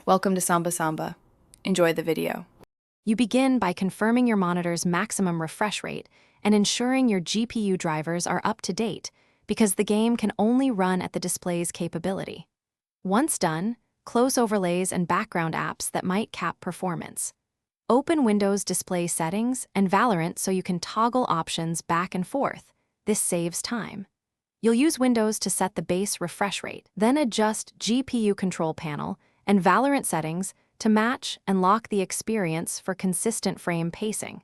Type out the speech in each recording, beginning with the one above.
Welcome to Samba Samba. Enjoy the video. You begin by confirming your monitor's maximum refresh rate and ensuring your GPU drivers are up to date, because the game can only run at the display's capability. Once done, close overlays and background apps that might cap performance. Open Windows Display Settings and Valorant so you can toggle options back and forth. This saves time. You'll use Windows to set the base refresh rate, then adjust GPU control panel and Valorant settings to match and lock the experience for consistent frame pacing.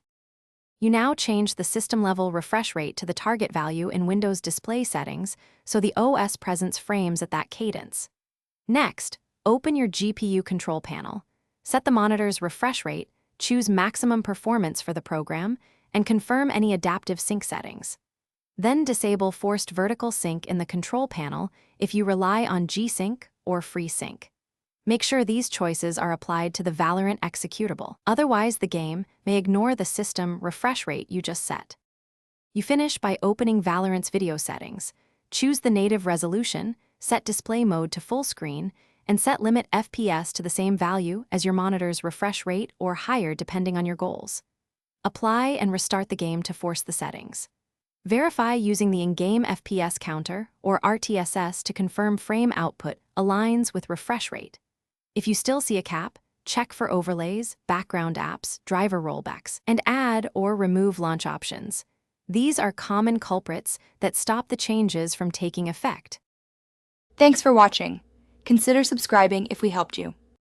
You now change the system-level refresh rate to the target value in Windows Display Settings so the OS presents frames at that cadence. Next, open your GPU control panel, set the monitor's refresh rate, choose maximum performance for the program, and confirm any adaptive sync settings. Then disable forced vertical sync in the control panel if you rely on G-Sync or FreeSync. Make sure these choices are applied to the Valorant executable. Otherwise, the game may ignore the system refresh rate you just set. You finish by opening Valorant's video settings. Choose the native resolution, set display mode to full screen, and set limit FPS to the same value as your monitor's refresh rate or higher depending on your goals. Apply and restart the game to force the settings. Verify using the in-game FPS counter or RTSS to confirm frame output aligns with refresh rate. If you still see a cap, check for overlays, background apps, driver rollbacks, and add or remove launch options. These are common culprits that stop the changes from taking effect. Thanks for watching. Consider subscribing if we helped you.